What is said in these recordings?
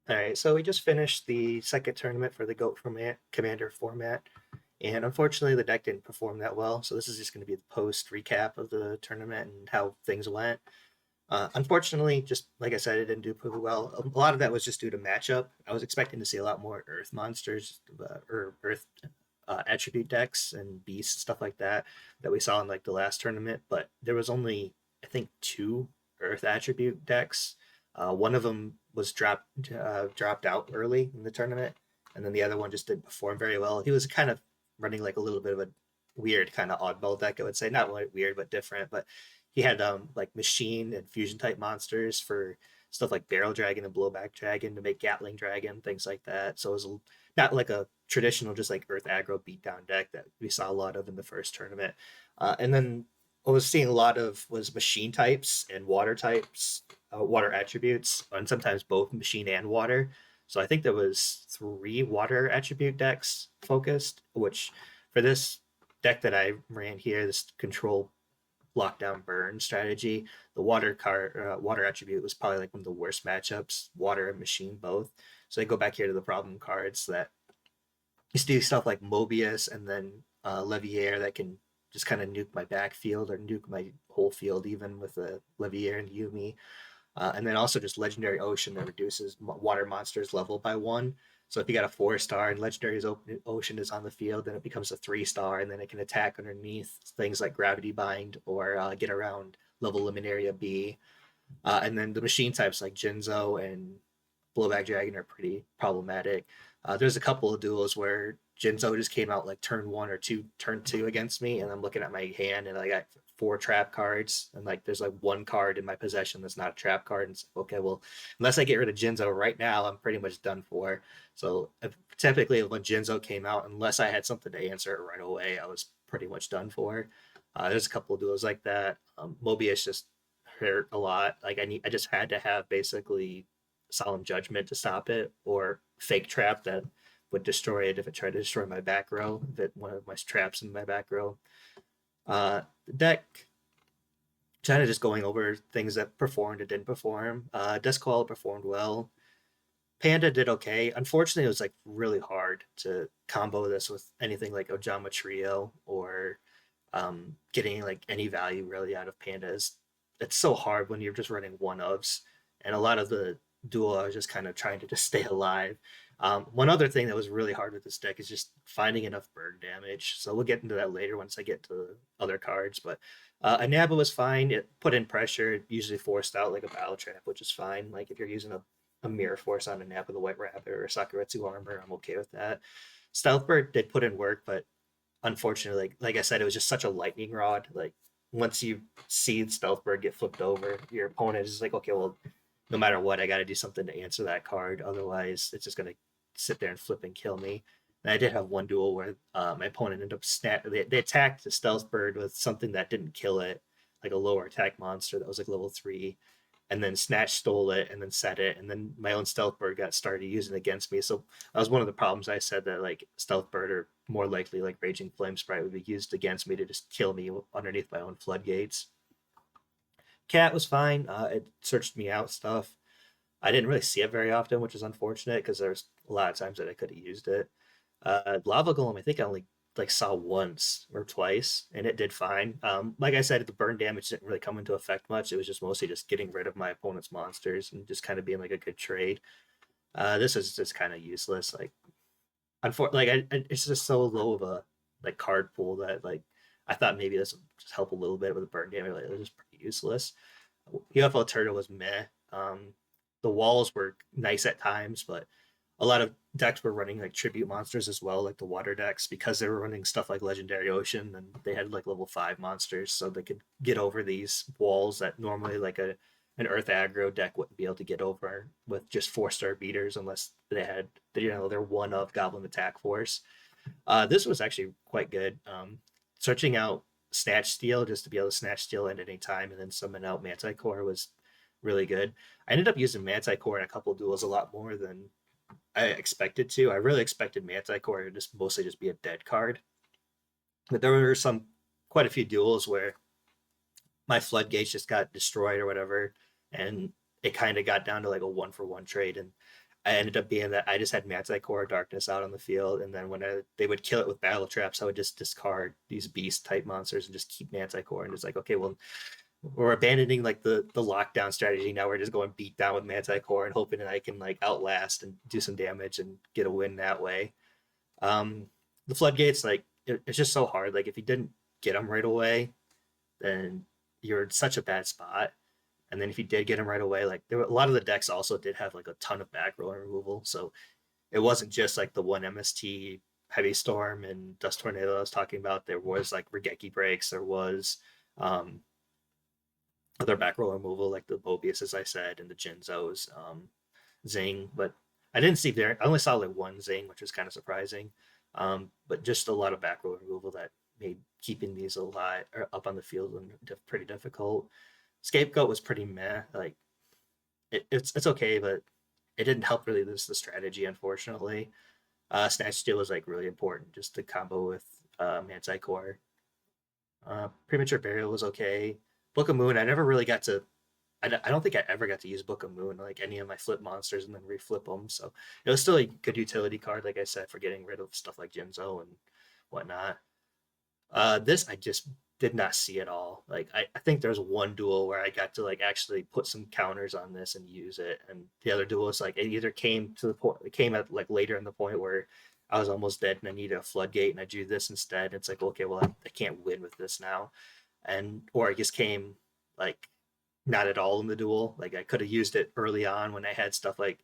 All right, so we just finished the second tournament for the GOAT format, Commander format, and unfortunately the deck didn't perform that well. So this is just going to be the post recap of the tournament and how things went. Unfortunately, just like I said, it didn't do pretty well. A lot of that was just due to matchup. I was expecting to see a lot more Earth monsters or Earth attribute decks and beasts stuff like that we saw in like the last tournament, but there was only I think two Earth attribute decks. One of them was dropped out early in the tournament, and then the other one just didn't perform very well. He was kind of running like a little bit of a weird kind of oddball deck, I would say, not like weird but different. But he had like machine and fusion type monsters for stuff like Barrel Dragon and Blowback Dragon to make Gatling Dragon, things like that. So it was not like a traditional just like Earth aggro beatdown deck that we saw a lot of in the first tournament. And then I was seeing a lot of was machine types and water types, water attributes, and sometimes both machine and water. So I think there was three water attribute decks focused, which for this deck that I ran here, this control lockdown burn strategy, the water attribute was probably like one of the worst matchups, water and machine both. So I go back here to the problem cards that used to do stuff like Mobius and then Levier that can just kind of nuke my backfield or nuke my whole field even with a Levier and Yumi. And then also just Legendary Ocean that reduces water monsters level by one. So if you got a 4-star and Legendary Ocean is on the field, then it becomes a 3-star, and then it can attack underneath things like Gravity Bind or get around level Luminaria B. And then the machine types like Jinzo and Blowback Dragon are pretty problematic. There's a couple of duels where Jinzo just came out like turn one or two, turn two against me, and I'm looking at my hand and I got four trap cards, and like there's like one card in my possession that's not a trap card. And it's like, okay, well, unless I get rid of Jinzo right now, I'm pretty much done for. So typically, when Jinzo came out, unless I had something to answer it right away, I was pretty much done for. There's a couple of duels like that. Mobius just hurt a lot. Like I just had to have basically solemn judgment to stop it, or fake trap that would destroy it if it tried to destroy my back row. That one of my traps in my back row. The deck kind of just going over things that performed and didn't perform. Duskwall performed well. Panda did okay. Unfortunately, it was like really hard to combo this with anything like Ojama Trio or getting like any value really out of Pandas. It's so hard when you're just running one ofs, and a lot of the duel I was just kind of trying to just stay alive. One other thing that was really hard with this deck is just finding enough burn damage. So we'll get into that later once I get to other cards. But Anaba was fine. It put in pressure. It usually forced out like a battle trap, which is fine. Like if you're using a mirror force on a Nap with a White Rabbit or a Sakuretsu armor, I'm okay with that. Stealthbird did put in work, but unfortunately, like I said, it was just such a lightning rod. Like once you see Stealthbird get flipped over, your opponent is like, okay, well, no matter what, I got to do something to answer that card. Otherwise, it's just gonna sit there and flip and kill me. And I did have one duel where my opponent ended up they attacked the Stealthbird with something that didn't kill it, like a lower attack monster that was like level 3, and then Snatch stole it and then set it, and then my own Stealth Bird got started using it against me. So that was one of the problems. I said that like Stealth Bird or more likely like Raging Flame Sprite would be used against me to just kill me underneath my own floodgates. Cat was fine. It searched me out stuff. I didn't really see it very often, which is unfortunate because there's a lot of times that I could have used it. Lava Golem, I think I only like saw once or twice, and it did fine. Like I said, the burn damage didn't really come into effect much. It was just mostly just getting rid of my opponent's monsters and just kind of being like a good trade. This is just kind of useless. Like, it's just so low of a like card pool that like I thought maybe this would just help a little bit with the burn damage. Like, it was just pretty useless. UFO Turtle was meh. The walls were nice at times, but a lot of decks were running like tribute monsters as well, like the water decks, because they were running stuff like Legendary Ocean, and they had like level 5 monsters, so they could get over these walls that normally like an Earth aggro deck wouldn't be able to get over with just 4-star beaters unless they had their one of Goblin Attack Force. This was actually quite good. Searching out Snatch Steal just to be able to Snatch Steal at any time and then summon out Manticore was really good. I ended up using Manticore in a couple of duels a lot more than I expected to. I really expected Manticore to just mostly just be a dead card, but there were quite a few duels where my floodgates just got destroyed or whatever, and it kind of got down to like a 1-for-1 trade, and I ended up being that I just had Manticore Darkness out on the field, and then when they would kill it with battle traps, I would just discard these beast type monsters and just keep Manticore and just like, okay, well, we're abandoning like the lockdown strategy. Now we're just going beat down with Manticore and hoping that I can like outlast and do some damage and get a win that way. Um, the floodgates, like it's just so hard. Like if you didn't get them right away, then you're in such a bad spot. And then if you did get them right away, like there were a lot of the decks also did have like a ton of back row removal, so it wasn't just like the one MST Heavy Storm and Dust Tornado I was talking about. There was like Regeki breaks. There was um, other back row removal like the Mobius, as I said, and the Jinzos, Zing. But I didn't see there. I only saw like one Zing, which was kind of surprising. But just a lot of back row removal that made keeping these alive or up on the field pretty difficult. Scapegoat was pretty meh. Like it's okay, but it didn't help really the strategy, unfortunately. Snatch Steal was like really important just to combo with Manticore. Premature Burial was okay. Book of Moon, I never really got to. I don't think I ever got to use Book of Moon, like any of my flip monsters, and then reflip them. So it was still a good utility card, like I said, for getting rid of stuff like Jinzo and whatnot. This I just did not see at all. Like I think there's one duel where I got to like actually put some counters on this and use it, and the other duel was like it either came to the point, it came at like later in the point where I was almost dead and I needed a floodgate and I drew this instead. It's like okay, well I can't win with this now, and or it just came like not at all in the duel. Like I could have used it early on when I had stuff like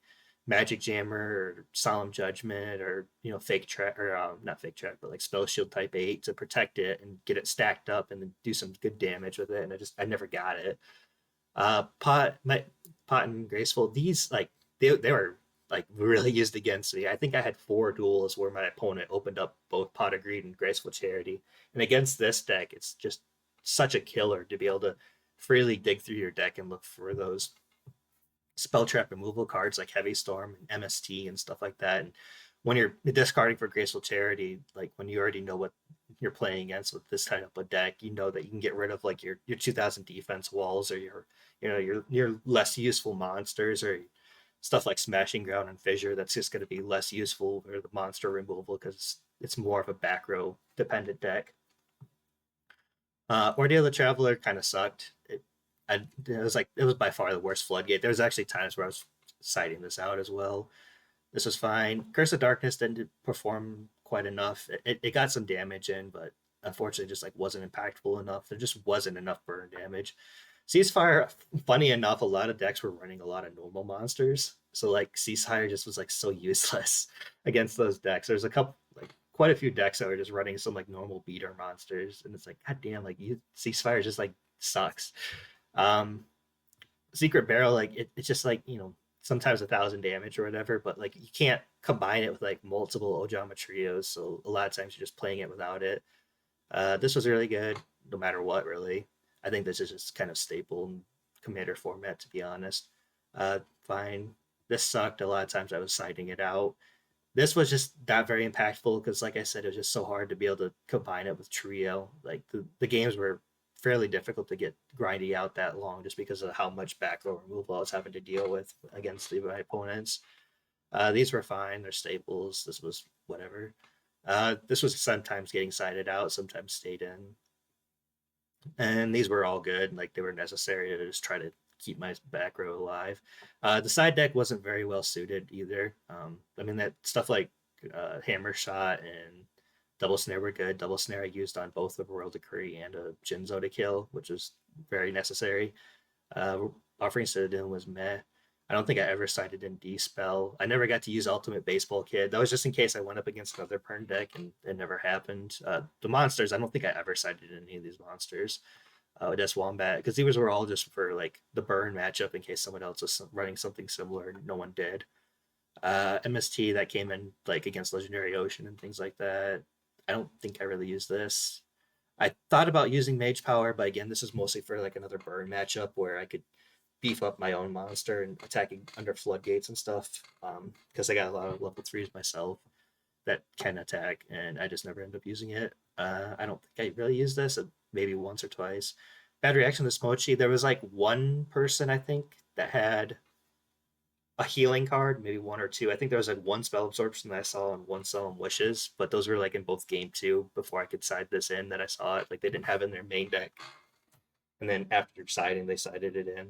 Magic Jammer or Solemn Judgment or Fake Track or not Fake Track but like Spell Shield type 8 to protect it and get it stacked up and then do some good damage with it. And I never got it. Pot and Graceful, these like they were like really used against me. I think I had 4 duels where my opponent opened up both Pot of Greed and Graceful Charity, and against this deck, it's just such a killer to be able to freely dig through your deck and look for those spell trap removal cards like Heavy Storm and MST and stuff like that. And when you're discarding for Graceful Charity, like when you already know what you're playing against with this type of deck, you know that you can get rid of like your 2000 defense walls or your less useful monsters or stuff like Smashing Ground and Fissure. That's just going to be less useful for the monster removal because it's more of a back row dependent deck. Ordeal the Traveler kind of sucked. It was by far the worst floodgate. There was actually times where I was citing this out as well. This was fine. Curse of Darkness didn't perform quite enough. It got some damage in, but unfortunately just like wasn't impactful enough. There just wasn't enough burn damage. Ceasefire, funny enough, a lot of decks were running a lot of normal monsters. So like Ceasefire just was like so useless against those decks. There's a couple like quite a few decks that were just running some like normal beater monsters, and it's like, god damn, like you Ceasefire just like sucks. Um, Secret Barrel, like it's just like sometimes 1,000 damage or whatever, but like you can't combine it with like multiple Ojama trios, so a lot of times you're just playing it without it. This was really good, no matter what, really. I think this is just kind of staple in Commander format, to be honest. Fine. This sucked. A lot of times I was citing it out. This was just not very impactful because, like I said, it was just so hard to be able to combine it with trio. Like the games were fairly difficult to get grindy out that long just because of how much back row removal I was having to deal with against my opponents. These were fine. They're staples. This was whatever. This was sometimes getting sided out, sometimes stayed in. And these were all good. Like they were necessary to just try to keep my back row alive. The side deck wasn't very well suited either. I mean, that stuff like Hammer Shot and Double Snare were good. Double Snare I used on both the Royal Decree and a Jinzo to kill, which was very necessary. Offering Citadel was meh. I don't think I ever sided in D-Spell. I never got to use Ultimate Baseball Kid. That was just in case I went up against another Pern deck, and it never happened. The monsters, I don't think I ever sided in any of these monsters. Just Wombat, because these were all just for like the burn matchup in case someone else was running something similar and no one did. MST that came in like against Legendary Ocean and things like that. I don't think I really used this. I thought about using Mage Power, but again, this is mostly for like another burn matchup where I could beef up my own monster and attacking under floodgates and stuff. Because I got a lot of level 3s myself that can attack, and I just never end up using it. I don't think I really used this, maybe once or twice. Bad reaction to Smochi. There was like one person I think that had a healing card, maybe one or two. I think there was like one spell absorption that I saw and one solemn wishes, but those were like in both game two before I could side this in that I saw it. Like they didn't have it in their main deck. And then after siding, they sided it in.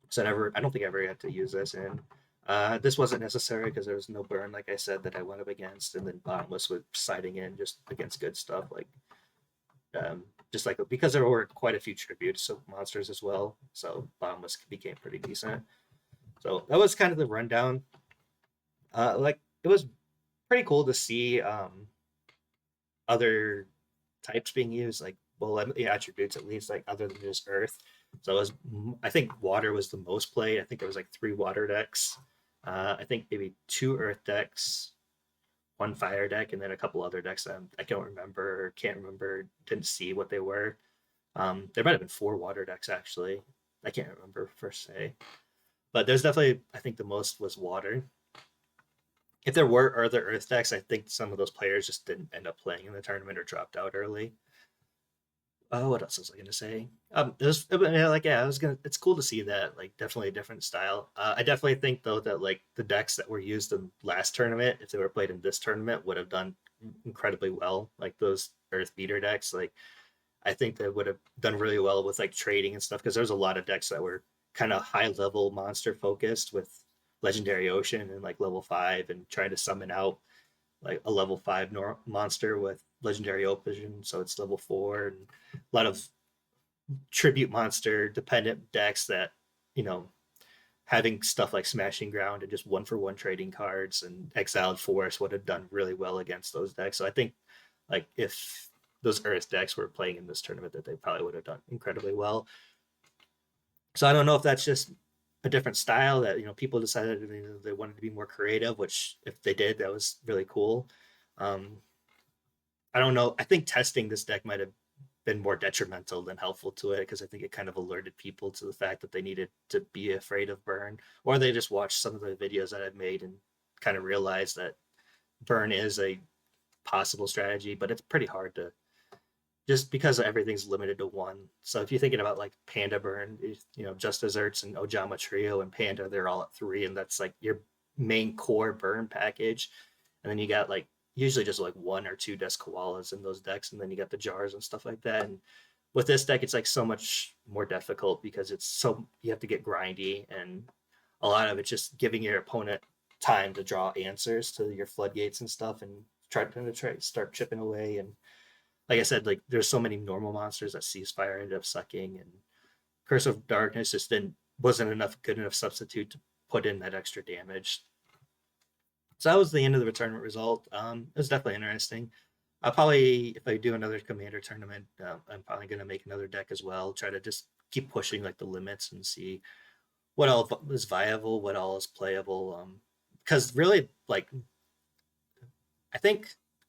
So I don't think I ever had to use this in. This wasn't necessary because there was no burn, like I said, that I went up against, and then bottomless with siding in just against good stuff, like just like because there were quite a few tributes of monsters as well, so bottomless became pretty decent. So that was kind of the rundown. Like it was pretty cool to see other types being used, like attributes at least, like other than just earth. So it was, I think water was the most played. I think there was like 3 water decks. I think maybe 2 earth decks, 1 fire deck, and then a couple other decks that I don't remember, can't remember, didn't see what they were. There might have been 4 water decks actually. I can't remember per se, but there's definitely, I think the most was water. If there were other earth decks, I think some of those players just didn't end up playing in the tournament or dropped out early. Oh, what else was I gonna say? I was gonna. It's cool to see that. Like, definitely a different style. I definitely think though that like the decks that were used in last tournament, if they were played in this tournament, would have done incredibly well. Like those Earth Beater decks, like I think they would have done really well with like trading and stuff because there's a lot of decks that were kind of high level monster focused with Legendary Ocean and like level 5 and trying to summon out like a level 5 monster with Legendary Ocean, so it's level 4, and a lot of tribute monster dependent decks that, you know, having stuff like Smashing Ground and just 1-for-1 trading cards and Exiled Forest would have done really well against those decks. So I think like if those Earth decks were playing in this tournament, that they probably would have done incredibly well. So I don't know if that's just a different style that, you know, people decided, you know, they wanted to be more creative, which if they did, that was really cool. Um, I don't know. I think testing this deck might have been more detrimental than helpful to it because I think it kind of alerted people to the fact that they needed to be afraid of burn, or they just watched some of the videos that I've made and kind of realized that burn is a possible strategy, but it's pretty hard to, just because everything's limited to 1. So if you're thinking about like Panda burn, you know, Just Desserts and Ojama Trio and Panda, they're all at 3, and that's like your main core burn package. And then you got like usually just like 1 or 2 Desk Koalas in those decks, and then you got the jars and stuff like that. And with this deck, it's like so much more difficult because it's so, you have to get grindy, and a lot of it's just giving your opponent time to draw answers to your floodgates and stuff, and try to start chipping away. And like I said, like there's so many normal monsters that Ceasefire ended up sucking, and Curse of Darkness just wasn't enough good enough substitute to put in that extra damage. So that was the end of the tournament result. It was definitely interesting. I'll probably, if I do another Commander tournament, I'm probably going to make another deck as well. Try to just keep pushing like the limits and see what all is viable, what all is playable. Because really, like, I think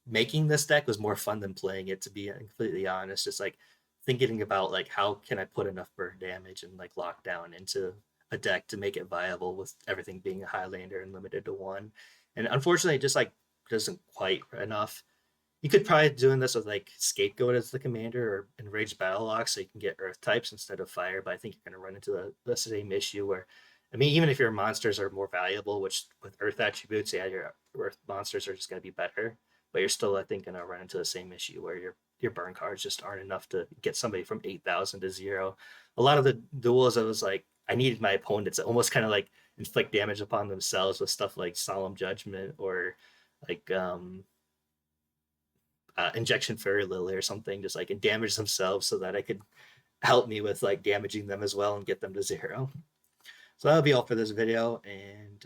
making this deck was more fun than playing it. To be completely honest, just like thinking about like how can I put enough burn damage and like lock down into a deck to make it viable with everything being a Highlander and limited to 1. And unfortunately, it just like doesn't quite enough. You could probably doing this with like Scapegoat as the commander or Enraged Battlelock so you can get earth types instead of fire, but I think you're going to run into the same issue where, I mean, even if your monsters are more valuable, which with earth attributes, yeah, your earth monsters are just going to be better, but you're still, I think, going to run into the same issue where your burn cards just aren't enough to get somebody from 8,000 to 0. A lot of the duels, I was like, I needed my opponents to almost kind of like inflict damage upon themselves with stuff like Solemn Judgment or like Injection Fairy Lily or something, just like and damage themselves so that I could help me with like damaging them as well and get them to 0. So that'll be all for this video, and